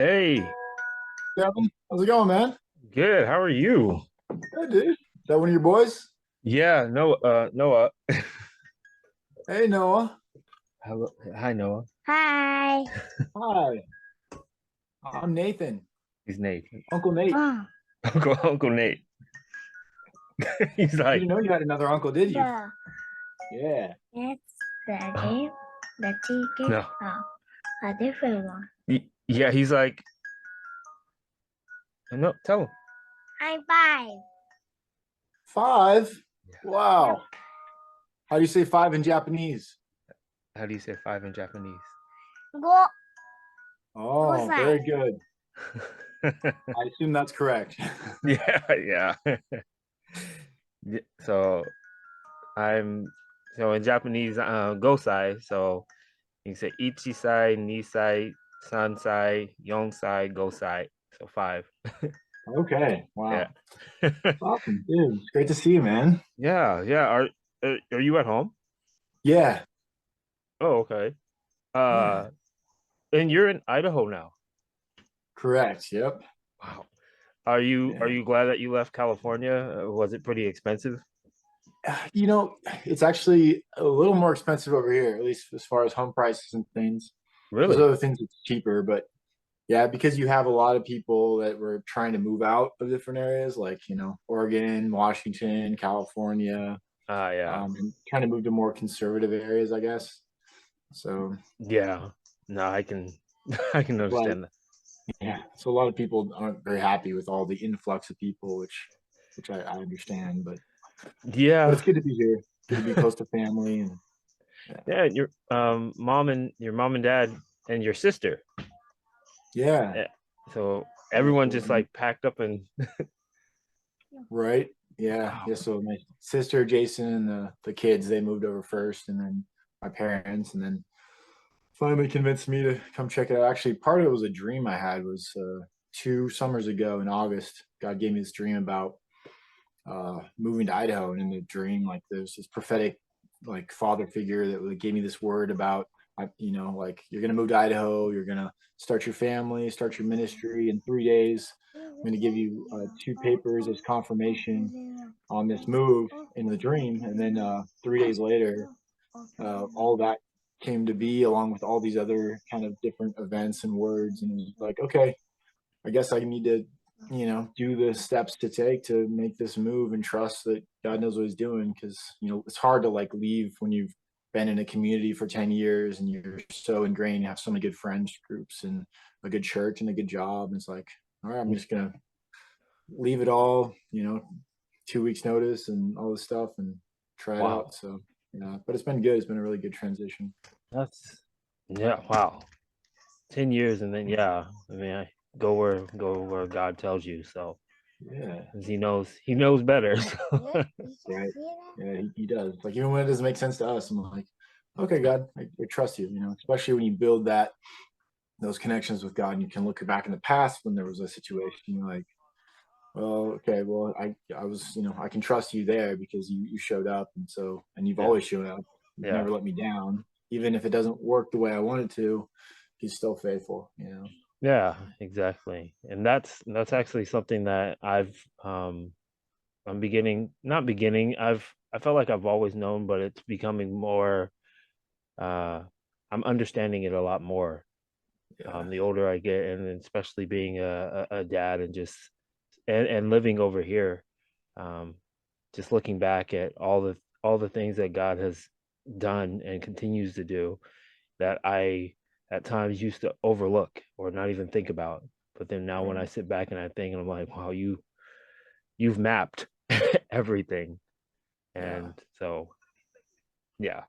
Hey, Kevin, how's it going, man? good. How are you? Good, dude. Is that one of your boys? Yeah, Noah. Hey, Noah. Hello. Hi, Noah. Hi. Hi, I'm Nathan. He's Nate. Uncle Nate. Oh, Uncle Nate. He's You like, didn't know you had another uncle, did you? the Yeah. it's the oh, game, the ticket, no. a different one. Yeah, he's like, no, tell him. I'm five. Five? Yep. Wow. How do you say five in Japanese? How do you say five in Japanese? Go, go Oh, side. very good. I assume that's correct. Yeah, yeah. So I'm so in Japanese, gosai. So you can say ichisai, nisai, sansai, yonsai, gosai. So five. Okay. Yeah. Wow. Awesome, dude. It's great to see you, man. Yeah, yeah. Are you at home? Yeah. Oh, okay. Yeah. Uh, and you're in Idaho now. Correct. Yep. Wow. Are you Yeah. glad that you left California? Was it pretty expensive? You know, it's actually a little more expensive over here, at least as far as home prices and things. There's Really? other things that's cheaper, but yeah, because you have a lot of people that were trying to move out of different areas, like, Oregon, Washington, California, Ah, yeah. and trying to move to more conservative areas, I guess. So, Yeah. No, I can I can like, understand that. yeah, so a lot of people aren't very happy with all the influx of people, which I understand, but Yeah. it's good to be here, good to be close to family, and yeah, Yeah, your mom and dad and your sister. yeah, Yeah. So yeah. everyone So just like packed up and right, yeah, wow. yeah. So my sister, Jason, and the kids, they moved over first, and then my parents, and then finally convinced me to come check it out. Actually, part of it was a dream I had. Was 2 summers ago in August, God gave me this dream about moving to Idaho, and in the dream, like there's this prophetic, like father figure that like, gave me this word about, like you're gonna move to Idaho, you're gonna start your family, start your ministry in 3 days. I'm gonna give you two papers as confirmation on this move in the dream, and then 3 days later all that came to be along with all these other kind of different events and words, and it was like, okay, I guess I need to do the steps to take to make this move and trust that God knows what he's doing, because it's hard to like leave when you've been in a community for 10 years and you're so ingrained, you have so many good friends groups and a good church and a good job, and it's like, all right, I'm just gonna leave it all, 2 weeks notice and all this stuff, and try it Wow. out. So yeah, but it's been good. It's been a really good transition. That's yeah, wow. 10 years and then yeah, I mean I go where God tells you. So Yeah, 'cause he knows better. So. right. Yeah, he does. Like even when it doesn't make sense to us, I'm like, okay, God, I trust you. Especially when you build those connections with God, and you can look back in the past when there was a situation, you're like, well, okay, well, I was, I can trust you there because you showed up, and you've Yeah. always shown up. You've Yeah. never let me down, even if it doesn't work the way I want it to. He's still faithful. Yeah, exactly. And that's actually something that I'm beginning, not beginning, I felt like I've always known, but it's becoming more uh I'm understanding it a lot more Yeah, the older I get, and especially being a dad and just and living over here. Um just looking back at all the things that God has done and continues to do that I at times used to overlook or not even think about. But then now when I right. sit back and I think, and I'm like, wow, you've mapped everything. Yeah. And so yeah.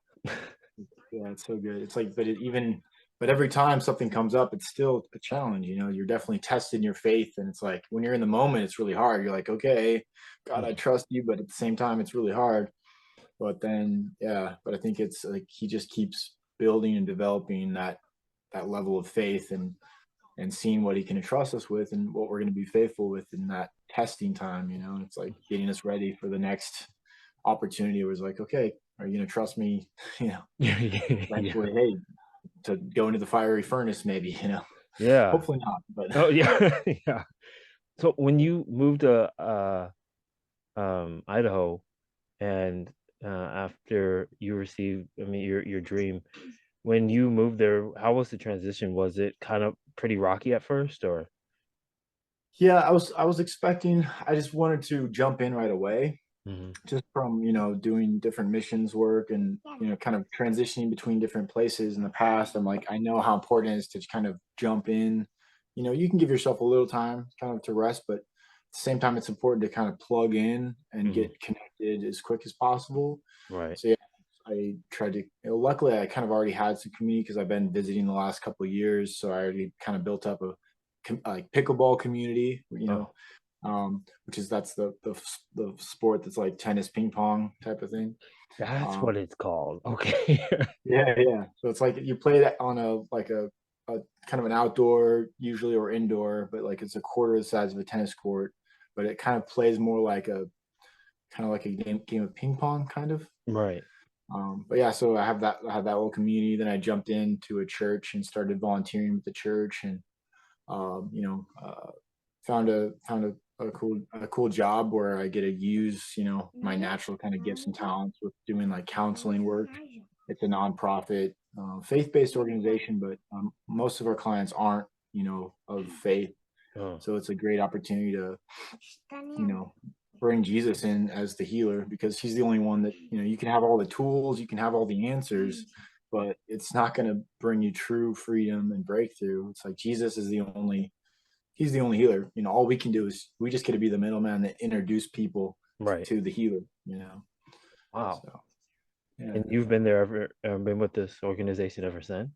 Yeah, it's so good. It's like, but every time something comes up, it's still a challenge. You're definitely testing your faith, and it's like when you're in the moment, it's really hard. You're like, okay, God, I trust you, but at the same time, it's really hard. But then, yeah, but I think it's like he just keeps building and developing that level of faith, and seeing what he can entrust us with and what we're going to be faithful with in that testing time. And it's like getting us ready for the next opportunity. Where it's like, okay, are you going to trust me? You know Yeah. eventually, hey, to go into the fiery furnace, maybe. Yeah. Hopefully not, but Oh yeah. Yeah. So when you moved to Idaho and after you received, I mean, your dream, when you moved there, how was the transition? Was it kind of pretty rocky at first, or? yeah, I was expecting. I just wanted to jump in right away, Mhm. just from doing different missions work and kind of transitioning between different places in the past. I'm like, I know how important it is to kind of jump in. You can give yourself a little time kind of to rest, but at the same time it's important to kind of plug in and Mhm. get connected as quick as possible. Right. So yeah, I tried to luckily I kind of already had some community because I've been visiting the last couple of years, so I already kind of built up a like pickleball community, Oh, which is that's the sport that's like tennis ping pong type of thing. that's Um, what it's called. Okay. yeah, yeah. So it's like you play that on a kind of an outdoor, usually, or indoor, but like it's a quarter the size of a tennis court, but it kind of plays more like a game of ping pong kind of. Right. But yeah, so I had that little community. Then I jumped into a church and started volunteering with the church, and um, you know, uh, found a cool job where I get to use my natural kind of gifts and talents with doing like counseling work. It's a nonprofit, faith-based organization, but most of our clients aren't of faith, Oh, so it's a great opportunity to you know bring Jesus in as the healer, because he's the only one that you can have all the tools, you can have all the answers, but it's not going to bring you true freedom and breakthrough. It's like Jesus is the only he's the only healer. All we can do is we just get to be the middleman that introduce people right. to the healer. Wow. So yeah. And you've been there ever, been with this organization ever since?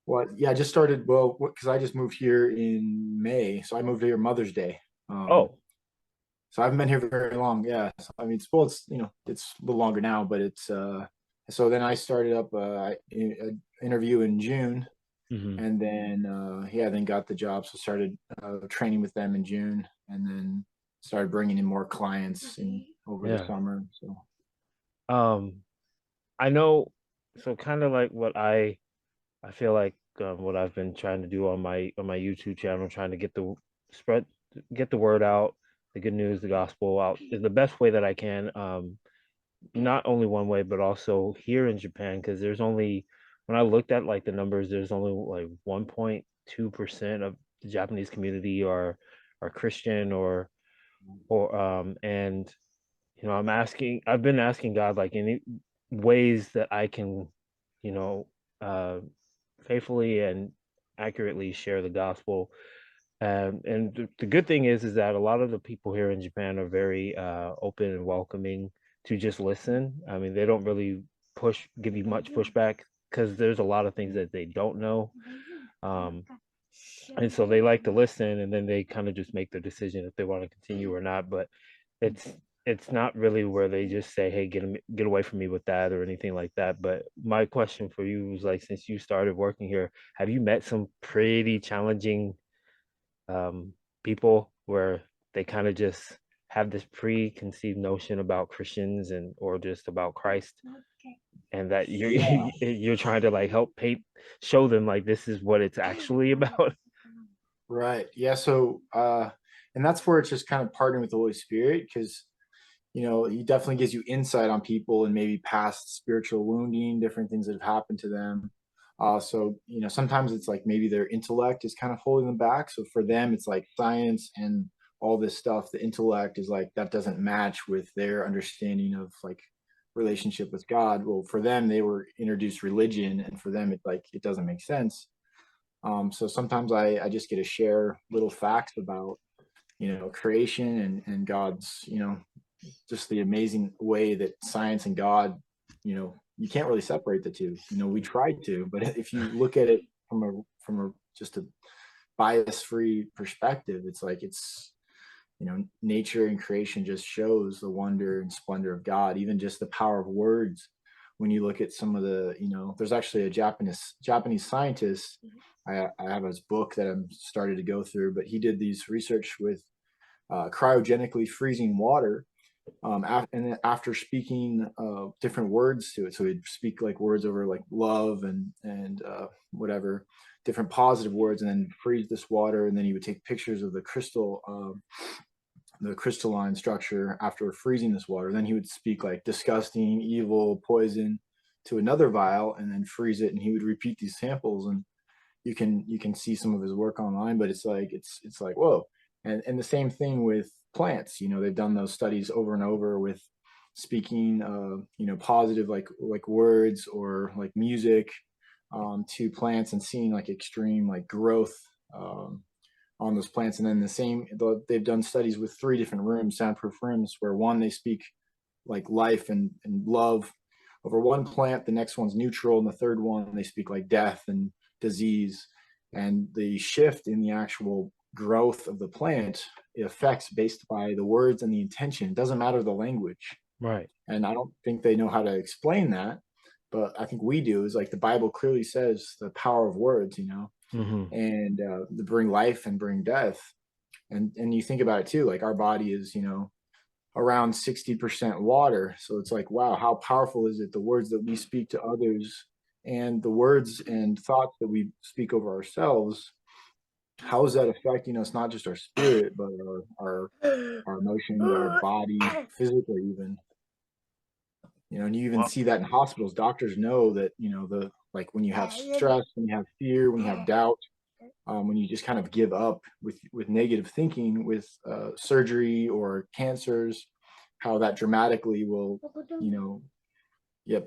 Well, yeah, I just started, well, because I just moved here in May, so I moved here Mother's Day. Oh. So I haven't been here very long. Yeah, so, I mean, it's it's a little longer now, but it's so then I started up an interview in June, Hmm. and then yeah, then got the job, so started training with them in June, and then started bringing in more clients over the Yeah. summer. So Um, I know, so kind of like I feel like what I've been trying to do on my YouTube channel, trying to spread get the word out, the good news, the gospel out is the best way that I can. Not only one way, but also here in Japan, because there's only when I looked at like the numbers, there's only like 1.2% of the Japanese community are Christian or and I've been asking God like any ways that I can, you know, uh faithfully and accurately share the gospel. And the good thing is that a lot of the people here in Japan are very open and welcoming to just listen. I mean, they don't really give you much pushback because there's a lot of things that they don't know. Um, and so they like to listen and then they kind of just make their decision if they want to continue or not. But it's it's not really where they just say, hey, get away from me with that or anything like that. But my question for you was like, since you started working here, have you met some pretty challenging people where they kind of just have this preconceived notion about Christians and or just about Christ, and that you're yeah, you're trying to like show them like this is what it's actually about. right. Yeah. So and that's where it's just kind of partnering with the Holy Spirit, because he definitely gives you insight on people and maybe past spiritual wounding, different things that have happened to them. So sometimes it's like maybe their intellect is kind of holding them back. So for them, it's like science and all this stuff. The intellect is like that doesn't match with their understanding of like relationship with God. Well, for them, they were introduced religion, and for them, it doesn't make sense. So sometimes I just get to share little facts about creation and God's just the amazing way that science and God, you can't really separate the two. We tried to, but if you look at it from a just a bias-free perspective, it's like nature and creation just shows the wonder and splendor of God, even just the power of words. When you look at some of the, there's actually a Japanese scientist. I have his book that I'm started to go through, but he did these research with cryogenically freezing water, and then after speaking different words to it, so he'd speak like words over like love and whatever, different positive words and then freeze this water, and then he would take pictures of the crystalline structure after freezing this water. Then he would speak like disgusting, evil, poison to another vial and then freeze it, and he would repeat these samples. And you can see some of his work online, but it's like whoa. And the same thing with plants. They've done those studies over and over with speaking positive like words or like music to plants and seeing like extreme like growth on those plants. And then they've done studies with 3 different rooms, soundproof rooms, where one they speak like life and love over one plant, the next one's neutral, and the third one they speak like death and disease. And the shift in the actual growth of the plant, it affects based by the words and the intention. It doesn't matter the language. Right. And I don't think they know how to explain that, but I think we do. Is like the Bible clearly says the power of words, Mm-hmm. and to bring life and bring death. And you think about it too, like our body is around 60% water. So it's like, wow, how powerful is it? The words that we speak to others and the words and thoughts that we speak over ourselves, how does that affect, it's not just our spirit, but our emotions, our body, physically even. And you even Well, see that in hospitals. Doctors know that, like when you have stress, when you have fear, when you have doubt, when you just kind of give up with negative thinking, with surgery or cancers, how that dramatically will,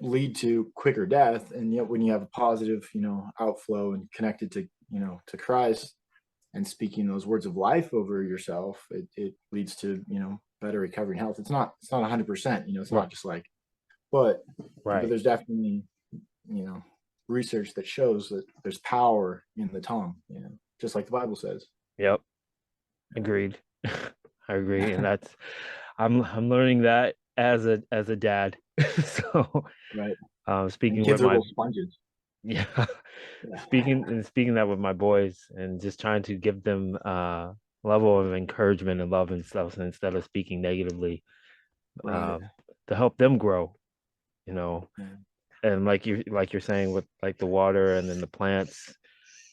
lead to quicker death. And yet when you have a positive, outflow and connected to Christ and speaking those words of life over yourself, it leads to, better recovery and health. It's not 100%, it's right. not just like, but Right. there's definitely, you know, research that shows that there's power in the tongue, just like the Bible says. Yep. Agreed. I agree, and I'm learning that as a dad. So, Right. And speaking with kids are my little sponges. yeah, Yeah. speaking that with my boys, and just trying to give them level of encouragement and love and stuff instead of speaking negatively, Right. um, to help them grow. You know, Yeah. and like you're saying with like the water and then the plants.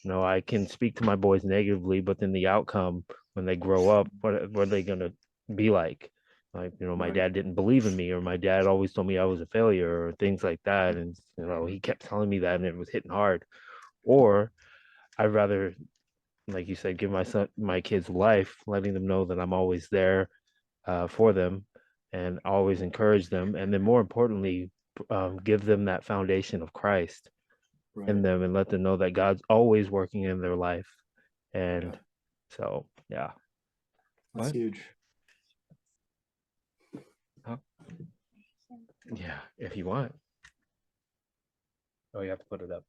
I can speak to my boys negatively, but then the outcome when they grow up, what are they gonna be like? Like, my Right. dad didn't believe in me, or my dad always told me I was a failure, or things like that. And he kept telling me that, and it was hitting hard. Or I'd rather, like you said, give my kids life, letting them know that I'm always there for them and always encourage them. And then more importantly, give them that foundation of Christ in Right. them and let them know that God's always working in their life. Yeah. And so, yeah. That's What? huge. Huh? Yeah, if you want. Oh, you have to put it up.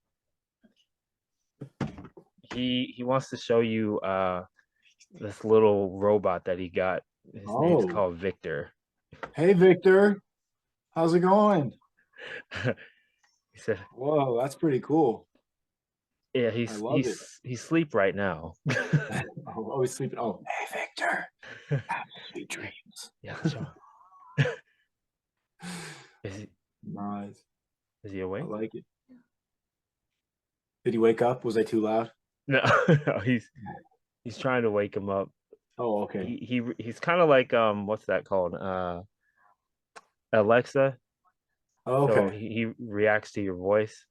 He wants to show you this little robot that he got. His name's Oh, called Victor. hey, Victor. How's it going? He said, Whoa, that's pretty cool. "Yeah, I he's love it. he's he's asleep right now." Oh, always sleeping. Oh, hey, Victor. Have sweet Yeah, dreams. yeah. So, is he Nice. is he I awake? like it. Did he wake up? Was I too loud? No, no. He's trying to wake him up. Oh, okay. He's kind of like what's that called? Alexa. Oh, So okay. he reacts to your voice.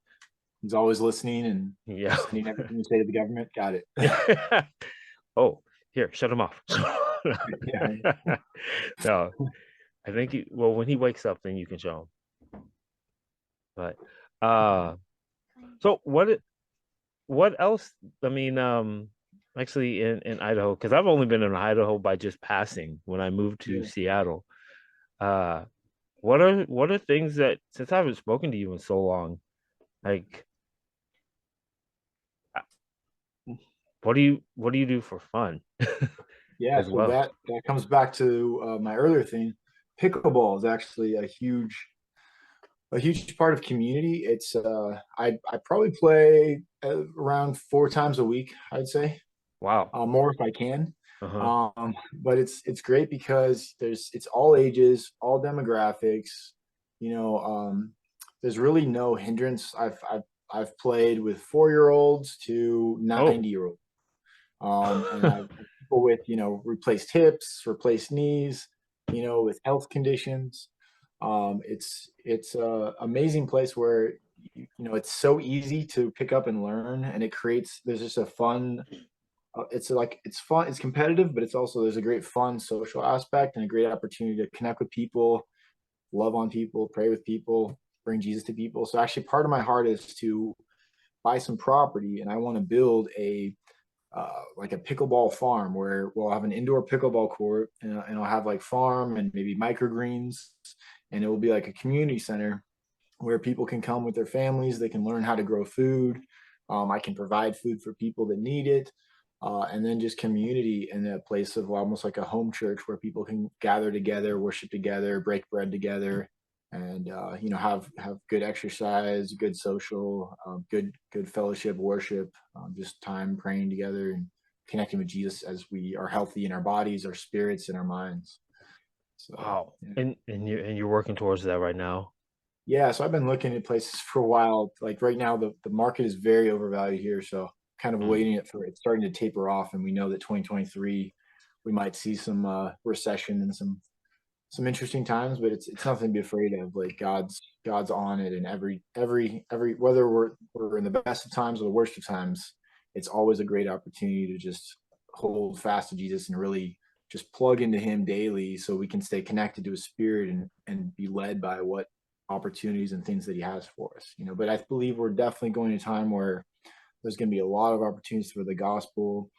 He's always listening and Yeah. sending everything you say to the government. Got it. Yeah. Oh, here, shut him off. Yeah. No, I think well, when he wakes up, then you can show him. But uh so what else? I mean, actually in Idaho, because I've only been in Idaho by just passing when I moved to Yeah. Seattle. Uh what are things that, since I haven't spoken to you in so long, like what do you do for fun Yeah. as So well? that comes back to my earlier thing. Pickleball is actually a huge part of community. It's I probably play around 4 times a week, I'd say, Wow. more if I can. Uh-huh. But it's great because it's all ages, all demographics. You know, there's really no hindrance. I've played with 4-year-olds to Oh. 90-year-olds. And I've people with, replaced hips, replaced knees, with health conditions. It's a amazing place where it's so easy to pick up and learn, and there's just a fun. It's fun, it's competitive, but there's a great fun social aspect and a great opportunity to connect with people, love on people, pray with people, bring Jesus to people. So actually, part of my heart is to buy some property, and I want to build like a pickleball farm where we'll have an indoor pickleball court, and I'll have like farm and maybe microgreens, and it will be like a community center where people can come with their families. They can learn how to grow food. I can provide food for people that need it. And then just community in a place of almost like a home church where people can gather together, worship together, break bread together, and have good exercise, good social, good fellowship, worship, just time praying together and connecting with Jesus as we are healthy in our bodies, our spirits, and our minds. So Wow. yeah. And you're working towards that right now? Yeah, so I've been looking at places for a while. Like right now, the market is very overvalued here, so kind of Mm, waiting it's starting to taper off, and we know that 2023 we might see some recession and some interesting times, but it's nothing to be afraid of. Like God's on it, and every whether we're in the best of times or the worst of times, it's always a great opportunity to just hold fast to Jesus and really just plug into Him daily, so we can stay connected to His Spirit and be led by what opportunities and things that He has for us. But I believe we're definitely going to a time where there's going to be a lot of opportunities for the gospel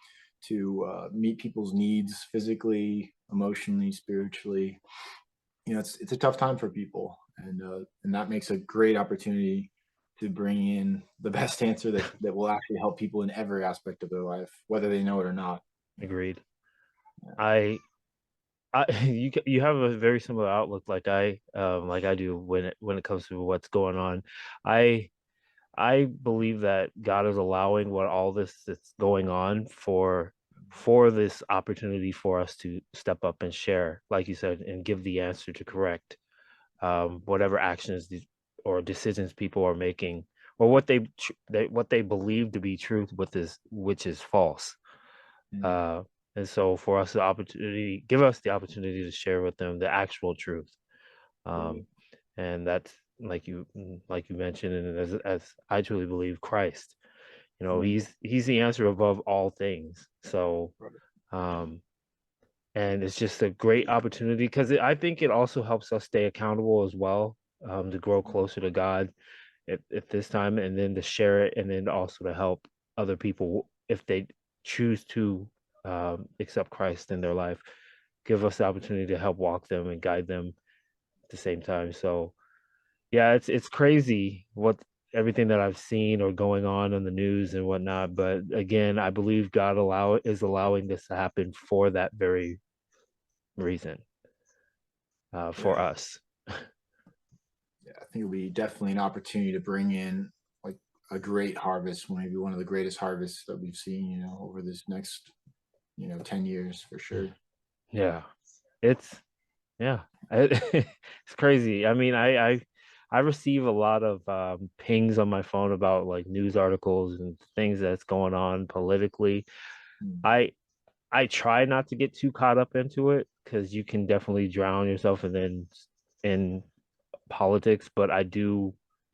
to meet people's needs physically, emotionally, spiritually. It's a tough time for people, and that makes a great opportunity to bring in the best answer that will actually help people in every aspect of their life, whether they know it or not. agreed. I you have a very similar outlook like I do when it comes to what's going on. I I believe that God is allowing what all this that's going on for this opportunity for us to step up and share, like you said, and give the answer to correct whatever actions or decisions people are making, or what they believe to be truth, which is false. Mm, Uh, and so for us, give us the opportunity to share with them the actual truth. right. Um, and that's like you mentioned, and as I truly believe, Christ. Amen. He's the answer above all things. So, Right. um, and it's just a great opportunity because I think it also helps us stay accountable as well, to grow closer to God at this time, and then to share it, and then also to help other people if they choose to accept Christ in their life. Give us the opportunity to help walk them and guide them at the same time. So yeah, it's crazy what everything that I've seen or going on in the news and whatnot. But again, I believe God is allowing this to happen for that very reason, for Yeah. us. Yeah, I think it'll be definitely an opportunity to bring in like a great harvest, maybe one of the greatest harvests that we've seen, over this next, 10 years for sure. Yeah, it's yeah, it's crazy. I mean, I receive a lot of pings on my phone about like news articles and things that's going on politically. Mm, I I try not to get too caught up into it because you can definitely drown yourself in politics, but I do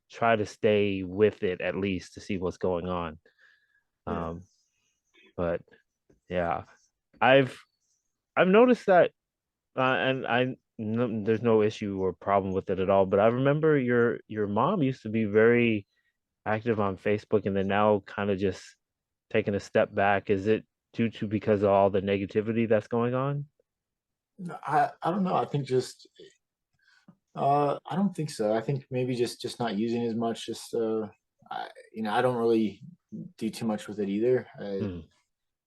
try to stay with it at least to see what's going on. yeah. Um, but yeah, I've I've noticed that, and no, there's no issue or problem with it at all. But I remember your mom used to be very active on Facebook, and then now kind of just taking a step back. Is it due to because of all the negativity that's going on? No, I don't know. I think just I don't think so. I think maybe just not using as much. Just I don't really do too much with it either. Hmm.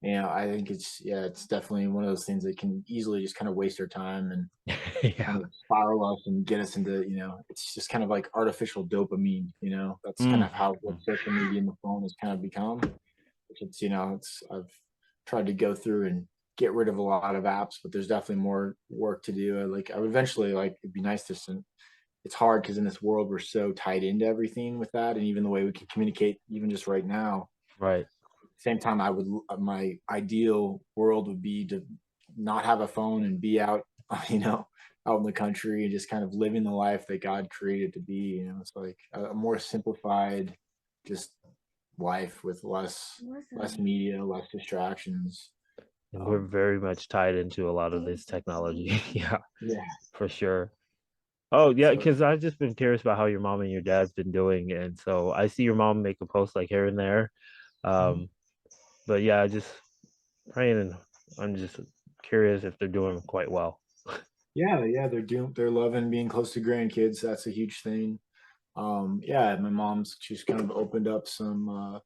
I think it's definitely one of those things that can easily just kind of waste our time and kind Yeah. of spiral us and get us into, it's just kind of like artificial dopamine. That's kind Mm. of how what social media and the phone has kind of become. I've tried to go through and get rid of a lot of apps, but there's definitely more work to do. I would eventually, like, it'd be nice to it's hard because in this world we're so tied into everything with that, and even the way we can communicate, even just right now. Right. Same time, I would my ideal world would be to not have a phone and be out, you know, out in the country and just kind of living the life that God created to be. You know, it's like a more simplified, just life with less media, less distractions. And we're Um, very much tied into a lot of this technology. Yeah, yeah. for sure. Oh, yeah, So because I've just been curious about how your mom and your dad's been doing. And so I see your mom make a post like here and there. Um, but yeah, I just praying and I'm just curious if they're doing quite well. yeah, they're loving being close to grandkids. That's a huge thing. Yeah, my mom's she's kind of opened up some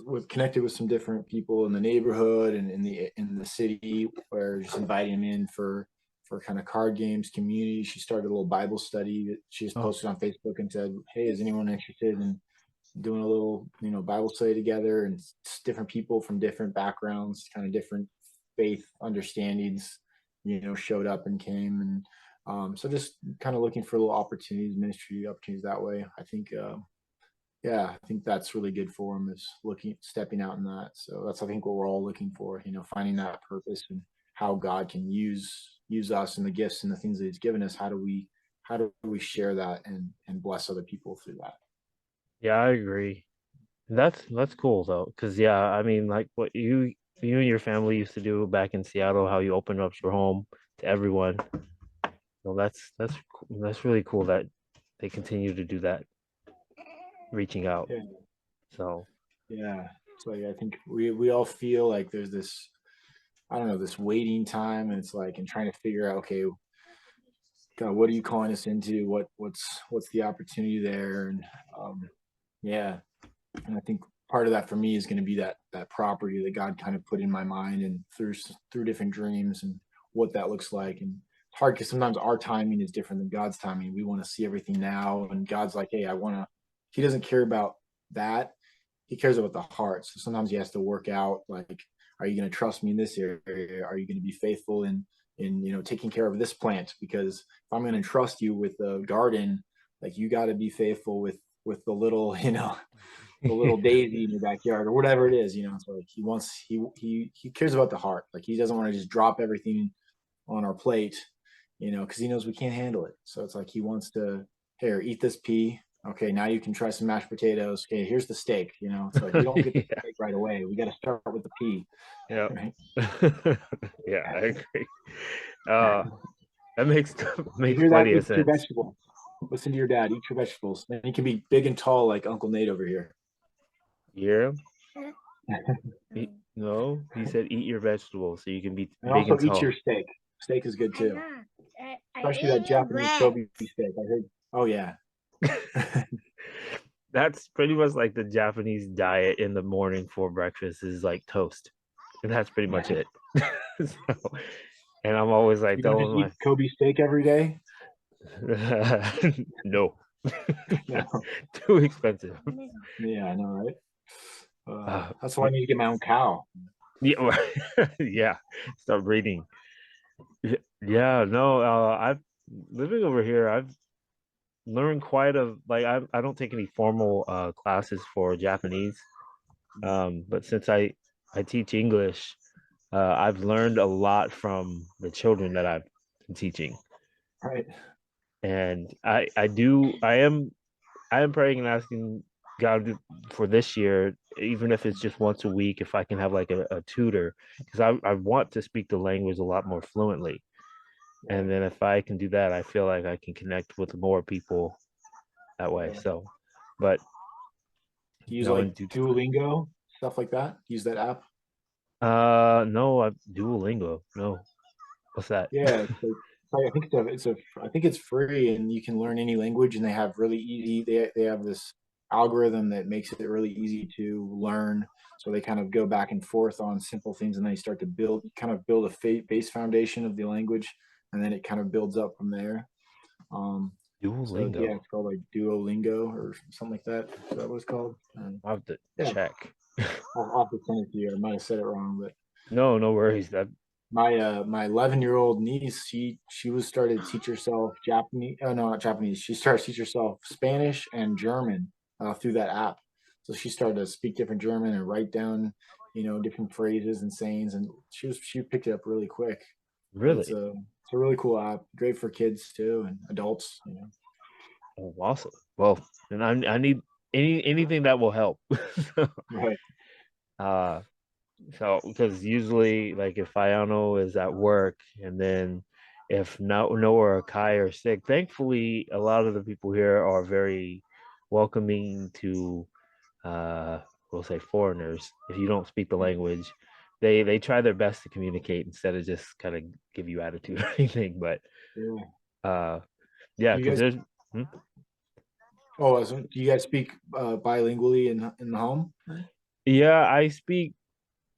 with connected with some different people in the neighborhood and in the city, where just inviting them in for kind of card games, community. She started a little Bible study that she just Oh, posted on Facebook and said, "Hey, is anyone interested in doing a little, Bible study together?" And different people from different backgrounds, kind of different faith understandings, showed up and came. And so just kind of looking for little opportunities, ministry opportunities that way. I think yeah, I think that's really good for them, is stepping out in that. So that's, I think, what we're all looking for, finding that purpose and how God can use us and the gifts and the things that He's given us. How do we share that and bless other people through that? yeah, I agree. That's cool though, because yeah, I mean, like what you and your family used to do back in Seattle, how you opened up your home to everyone. So that's really cool that they continue to do that, reaching out. Yeah, So yeah. It's like, I think we all feel like there's this, I don't know, this waiting time, and it's like, and trying to figure out, okay, God, what are you calling us into? What's the opportunity there? And yeah, and I think part of that for me is going to be that property that God kind of put in my mind, and through different dreams and what that looks like. And it's hard because sometimes our timing is different than God's timing. We want to see everything now, and God's like, hey, I want to. He doesn't care about that. He cares about the heart. So sometimes he has to work out, like, are you going to trust me in this area? Are you going to be faithful in taking care of this plant? Because if I'm going to trust you with the garden, like, you got to be faithful with the little, the little daisy in your backyard or whatever it is. So like, he cares about the heart. Like, he doesn't want to just drop everything on our plate, because he knows we can't handle it. So it's like, he wants to, here, eat this pea. Okay, now you can try some mashed potatoes. Okay, here's the steak. It's like, we don't get the yeah, steak right away. We got to start with the pea, yeah, right? yeah, I agree. Uh, that makes You makes hear that? plenty of Eat your sense. vegetables. Listen to your dad. Eat your vegetables. And he can be big and tall like Uncle Nate over here. Yeah, no, he said eat your vegetables so you can be And big also and eat your tall. steak. Steak is good I too, know. I especially that ate your Japanese bread. Kobe steak. I heard. Oh yeah. That's pretty much like the Japanese diet in the morning for breakfast is like toast. And that's pretty much it. So, and I'm always like You don't just telling eat Kobe steak every day. my no, No. too expensive. Yeah, I know, right? Uh, That's why I need to get my own cow. yeah, yeah. Start breeding. Yeah, no. I've living over here. I've learned quite a like. I don't take any formal classes for Japanese. But since I teach English, I've learned a lot from the children that I've been teaching, Right. and I am praying and asking God for this year, even if it's just once a week, if I can have like a tutor, because I want to speak the language a lot more fluently, and Right. then if I can do that, I feel like I can connect with more people that way. Yeah. So, but Do you use no, like in due time. Duolingo, stuff like that? Use that app? No, I Duolingo. No, what's that? Yeah, I think I think it's free, and you can learn any language, and they have really easy. They have this algorithm that makes it really easy to learn. So they kind of go back and forth on simple things, and then you start to build a base foundation of the language, and then it kind of builds up from there. Um, so Duolingo. yeah, it's called like Duolingo or something like that. Is that what it's called? I'll have to Yeah, check. I'll have to send it to you. I might have said it wrong, but No, no worries. That. my 11-year-old niece, she was started to teach herself Japanese. Oh no, not Japanese. She started to teach herself Spanish and German through that app. So she started to speak different German and write down, different phrases and sayings, and she picked it up really quick. But it's Really? a really cool app, great for kids too and adults. Oh, awesome. Well, and I need anything that will help. Right. uh, so because usually, like if Ayano is at work, and then if Noah or Kai are sick, thankfully a lot of the people here are very welcoming to we'll say foreigners. If you don't speak the language, they try their best to communicate instead of just kind of give you attitude or anything. But Yeah. uh, yeah, Do you because guys? there's hmm? Do you guys speak bilingually in the home? Yeah, I speak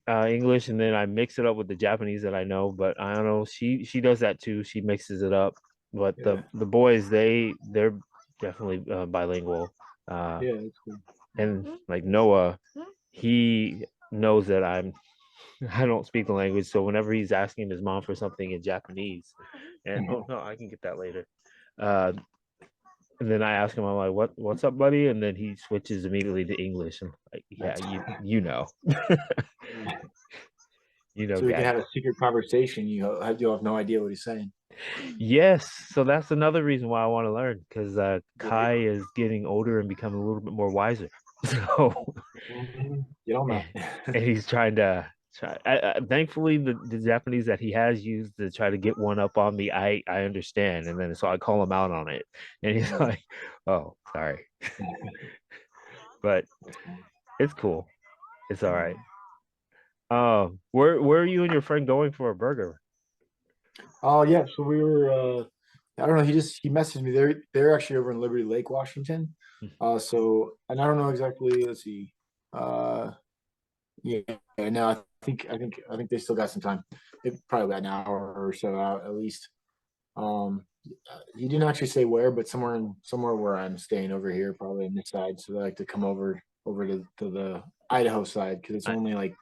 English, and then I mix it up with the Japanese that I know. But I don't know, she does that too. She mixes it up. But Yeah. the boys, they're definitely bilingual. Uh, Yeah, that's cool. and like Noah, he knows that I don't speak the language, so whenever he's asking his mom for something in Japanese, and oh no, I can get that later. Uh, and then I ask him, I'm like, what's up, buddy? And then he switches immediately to English. I'm like, yeah, That's you know, you know, so we can dad. have a secret conversation. You have no idea what he's saying. Yes, so that's another reason why I want to learn, because Right. Kai is getting older and becoming a little bit more wiser. So, Get on and that. he's trying to try. Thankfully, the Japanese that he has used to try to get one up on me, I understand, and then so I call him out on it, and he's Yeah. like, "Oh, sorry," but That's fine. it's cool. It's all right. Yeah. Where are you and your friend going for a burger? Oh yeah, so we were I don't know, he messaged me. They're actually over in Liberty Lake, Washington. So and I don't know exactly, let's see. Uh yeah, no, I think they still got some time. They probably got an hour or so out at least. Um he didn't actually say where, but somewhere where I'm staying over here, probably on this side. So they like to come over to the Idaho side because it's I, only like,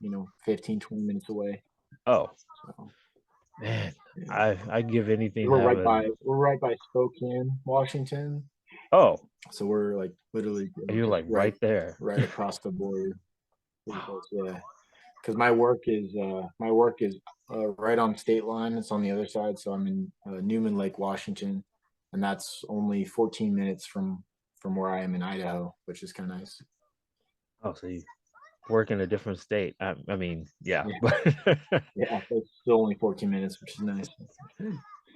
15, 20 minutes away. oh So man, yeah. I give anything to We're have right a. by we're right by Spokane, Washington. Oh, So we're like literally you're like right right there. right across the border. Pretty Wow. close, yeah. Because my work is right on state line. It's on the other side, so I'm in Newman Lake, Washington, and that's only 14 minutes from where I am in Idaho, which is kind of nice. Oh, so you work in a different state. I mean, yeah, Yeah, but yeah, it's still only 14 minutes, which is nice.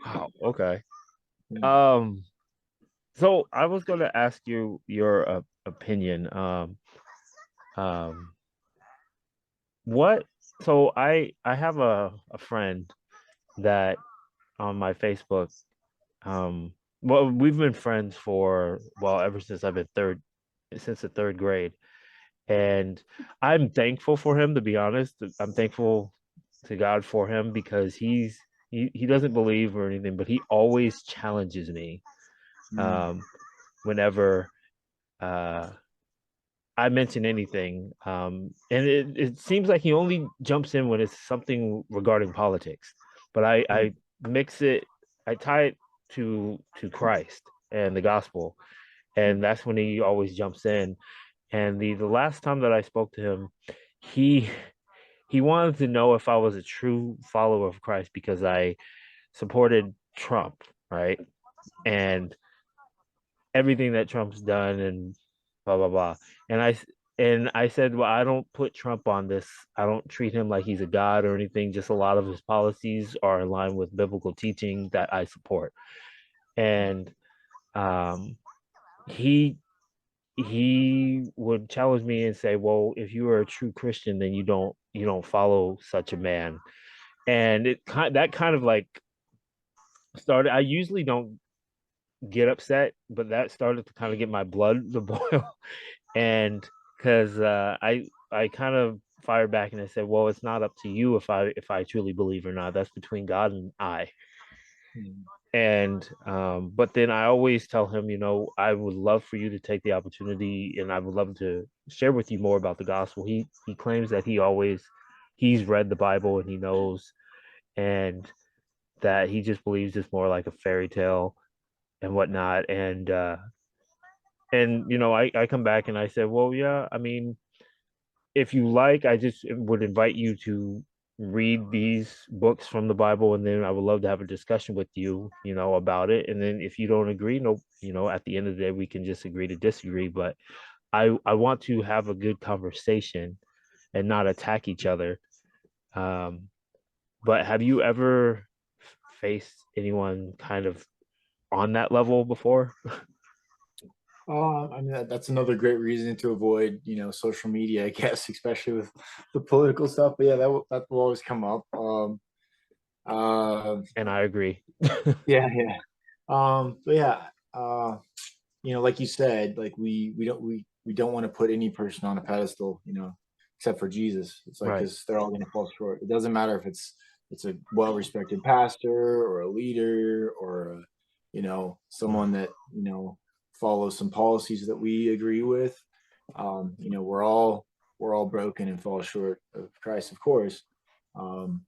wow. Okay. Yeah. Um. So I was going to ask you your opinion. Um. What? So I have a friend that on my Facebook. Well, we've been friends for well ever since I've been third since the third grade, and I'm thankful for him, to be honest. I'm thankful to God for him because he doesn't believe or anything, but he always challenges me Mm, um, whenever uh, I mention anything. And it seems like he only jumps in when it's something regarding politics. But mm, I mix it, I tie it to Christ and the gospel. mm, And that's when he always jumps in. And the last time that I spoke to him, he he wanted to know if I was a true follower of Christ because I supported Trump, right? And everything that Trump's done and blah blah blah. And I said, well, I don't put Trump on this. I don't treat him like he's a god or anything. Just a lot of his policies are in line with biblical teaching that I support. And um, he he would challenge me and say, well, if you are a true Christian, then you don't follow such a man. And that kind of like started. I usually don't get upset, but that started to kind of get my blood to boil. And because I kind of fired back and I said, well, it's not up to you if I truly believe or not. That's between God and I. mm, And but then I always tell him, I would love for you to take the opportunity, and I would love to share with you more about the gospel. He claims that he's read the Bible and he knows, and that he just believes it's more like a fairy tale and whatnot. And I come back and I said, well, yeah, I mean, if you like, I just would invite you to read these books from the Bible, and then I would love to have a discussion with you, about it. And then if you don't agree, no, at the end of the day, we can just agree to disagree. But I want to have a good conversation and not attack each other. Um, but have you ever faced anyone kind of on that level before? I mean, that's another great reason to avoid, social media, I guess, especially with the political stuff. But yeah, that will always come up. Uh, And I agree. yeah, yeah. But yeah, uh, like you said, like we don't want to put any person on a pedestal, except for Jesus. It's like Right. because they're all going to fall short. It doesn't matter if it's a well-respected pastor or a leader or someone that follows some policies that we agree with. We're all broken and fall short of Christ, of course. Um,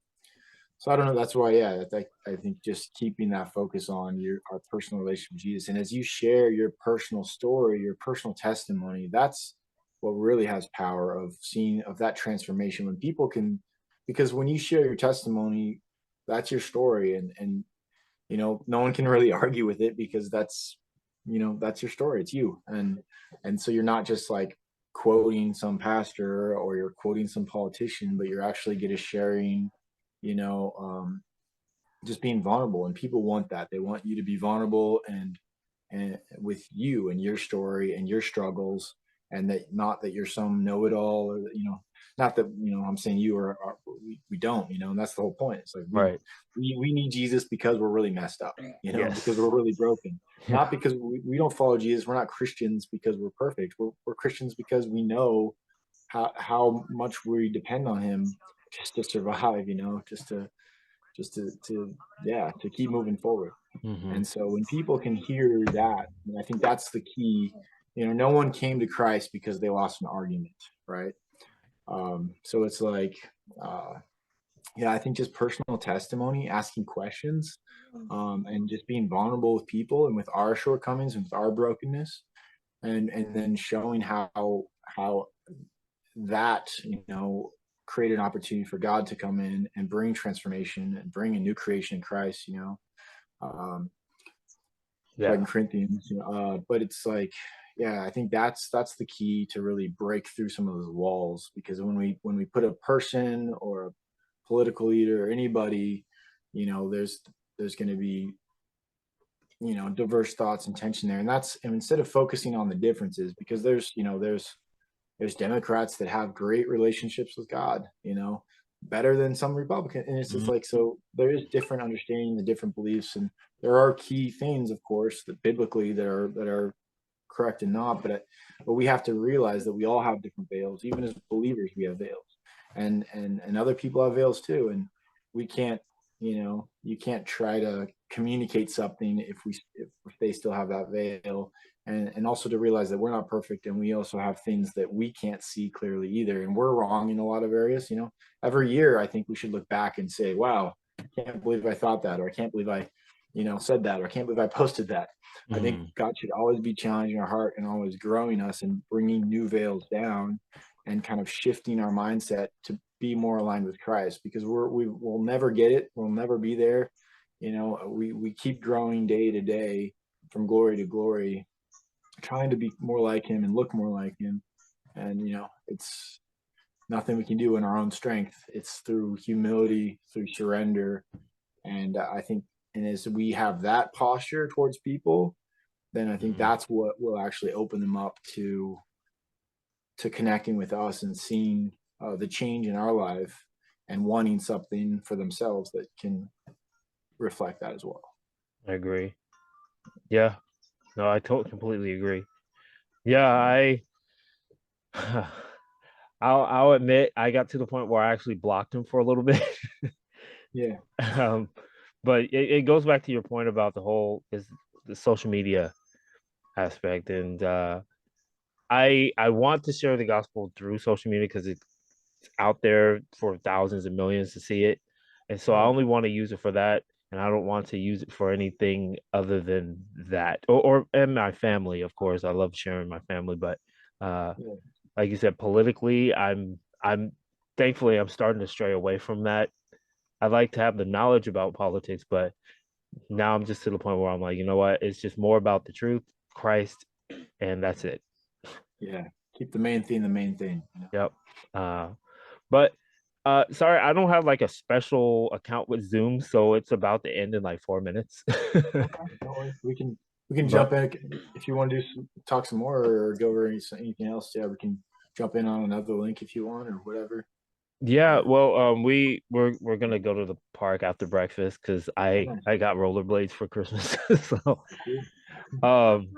so I don't know. That's why, yeah, I think just keeping that focus on our personal relationship with Jesus, and as you share your personal story, your personal testimony, that's what really has power of seeing of that transformation when people can, because when you share your testimony, that's your story, and no one can really argue with it because that's your story. It's you, and so you're not just like quoting some pastor or you're quoting some politician, but you're actually getting sharing you know, just being vulnerable. And people want that. They want you to be vulnerable and with you and your story and your struggles, and that not that you're some know-it-all or not that I'm saying you we don't, and that's the whole point. It's like Right. we need Jesus because we're really messed up, because Yes. we're really broken, Yeah. not because we don't follow Jesus. We're not Christians because we're perfect. We're Christians because we know how much we depend on him just to survive, just to yeah, to keep moving forward. Hmm. And so when people can hear that, and I think that's the key. No one came to Christ because they lost an argument, right? So it's like, uh, yeah, I think just personal testimony, asking questions, and just being vulnerable with people and with our shortcomings and with our brokenness, and then showing how that create an opportunity for God to come in and bring transformation and bring a new creation in Christ. Um, Yeah. Second Corinthians. But it's like, yeah, I think that's the key to really break through some of those walls, because when we put a person or a political leader or anybody, there's going to be diverse thoughts and tension there, and instead of focusing on the differences, because there's Democrats that have great relationships with God, better than some Republicans. And it's just Mhm. like, so there is different understanding, the different beliefs, and there are key things, of course, that biblically that are correct and not. But we have to realize that we all have different veils. Even as believers, we have veils, and other people have veils too. And we can't, you can't try to communicate something if they still have that veil, and also to realize that we're not perfect and we also have things that we can't see clearly either, and we're wrong in a lot of areas. Every year I think we should look back and say, wow, I can't believe I thought that, or I can't believe I said that, or I can't believe I posted that. I think Mhm. God should always be challenging our heart and always growing us and bringing new veils down and kind of shifting our mindset to be more aligned with Christ, because we'll never get it, we'll never be there. We keep growing day to day from glory to glory, trying to be more like him and look more like him. And it's nothing we can do in our own strength. It's through humility, through surrender. And I think, and as we have that posture towards people, then I think Mhm. that's what will actually open them up to connecting with us and seeing the change in our life and wanting something for themselves that can reflect that as well. I agree. Yeah. No, I totally completely agree. Yeah, I I'll admit I got to the point where I actually blocked him for a little bit. Yeah. um, but it goes back to your point about the social media aspect. And I want to share the gospel through social media because it's out there for thousands and millions to see it. And so I only want to use it for that, and I don't want to use it for anything other than that. Or and my family, of course. I love sharing my family, but uh Yeah. like you said, politically, I'm thankfully I'm starting to stray away from that. I like to have the knowledge about politics, but now I'm just to the point where I'm like, you know what? It's just more about the truth, Christ, and that's it. Yeah. Keep the main thing the main thing. Yep. Uh, but sorry, I don't have like a special account with Zoom, so it's about to end in like 4 minutes. Okay. No worries. We can But jump in if you want to talk some more or go over anything else. Yeah, we can jump in on another link if you want or whatever. yeah, Yeah. well, we're gonna go to the park after breakfast because Oh, I nice. I got rollerblades for Christmas. So Cool. um,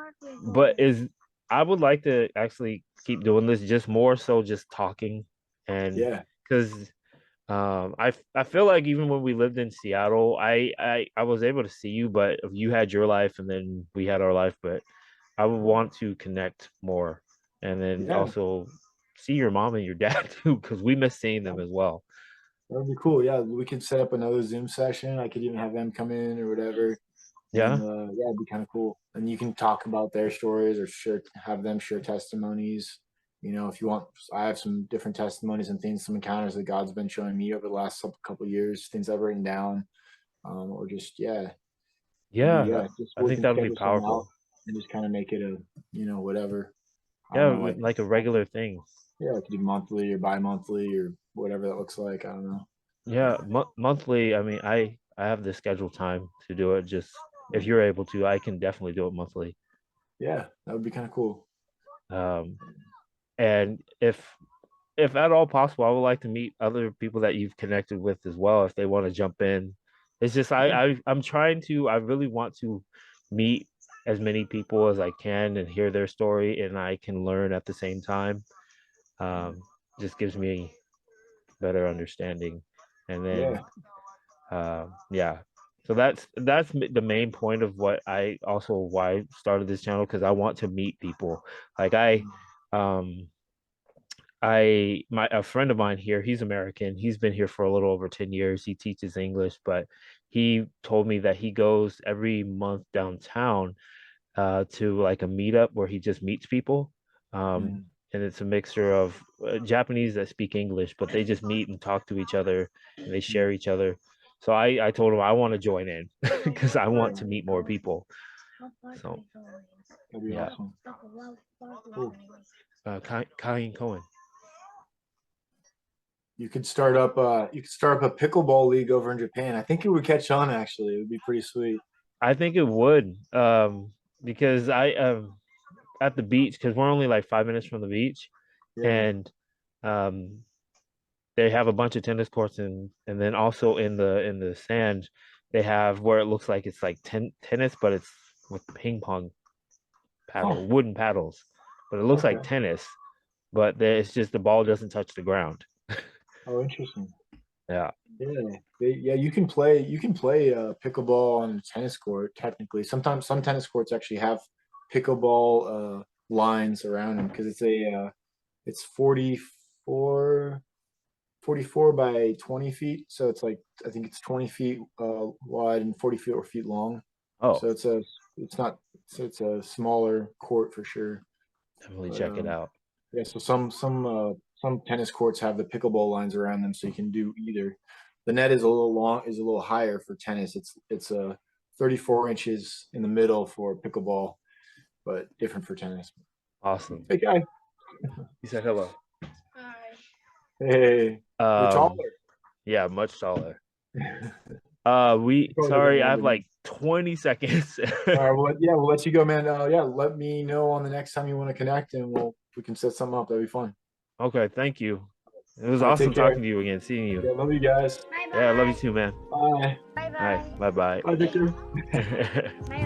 but is I would like to actually keep doing this just more so just talking and Yeah. because I feel like even when we lived in Seattle, I was able to see you, but you had your life and then we had our life, but I would want to connect more and then Yeah. also see your mom and your dad too, because we miss seeing them as well. That would be cool. Yeah, we could set up another Zoom session. I could even have them come in or whatever. Yeah. And yeah, it'd be kind of cool. And you can talk about their stories or have them share testimonies. If you want, I have some different testimonies and things, some encounters that God's been showing me over the last couple of years, things I've written down, or just yeah, maybe Yeah. just I we think can that would be schedule something out powerful. and just kind of make it a whatever. I don't Yeah, know, like like a regular thing. yeah, it could be monthly or bi-monthly or whatever that looks like. I don't know. Yeah, monthly. I mean, I have the scheduled time to do it. Just if you're able to, I can definitely do it monthly. Yeah, that would be kind of cool. Um, and if at all possible, I would like to meet other people that you've connected with as well if they want to jump in. It's just Yeah. I'm trying to I really want to meet as many people as I can and hear their story and I can learn at the same time. Um, just gives me better understanding. And then Yeah. yeah. So that's the main point of what I also why I started this channel because I want to meet people. Like um my a friend of mine here, he's American. He's been here for a little over 10 years. He teaches English, but he told me that he goes every month downtown to like a meetup where he just meets people. Um, Mhm. and it's a mixture of Japanese that speak English, but they just meet and talk to each other and they share each other. So I told him I want to join in because I want Yeah, to meet more people. So that'd be yeah, awesome. Cool. Colleen Cohen. You could start up a pickleball league over in Japan. I think it would catch on actually. It would be pretty sweet. I think it would because I at the beach because we're only like 5 minutes from the beach Yeah. and um they have a bunch of tennis courts and then also in the sand they have where it looks like it's like tennis but it's with ping pong Oh, wooden paddles but it looks like okay. tennis but it's just the ball doesn't touch the ground. Oh, interesting. Yeah. Yeah. Yeah, you can play pickleball on a tennis court technically. Sometimes some tennis courts actually have pickleball lines around them because it's 44 by 20 feet. So it's like, I think it's 20 feet wide and 40 feet long. Oh, So it's a smaller court for sure. definitely But check it out. yeah, so some tennis courts have the pickleball lines around them, so you can do either. The net is a little higher for tennis. It's 34 inches in the middle for pickleball, but different for tennis. Awesome. Hey guy, You said hello. hey, you're taller. Yeah, much taller. You We probably don't sorry I have remember me. like 20 seconds. All right, well, yeah, we'll let you go, man. Yeah, let me know on the next time you want to connect, and we can set something up. That'd be fun. Okay, thank you. It was All right, awesome take care. talking to you again, seeing you. Yeah, love you guys. Bye Yeah, I love you bye. too, man. Bye. Bye All right, bye. bye bye. Bye, Victor. Bye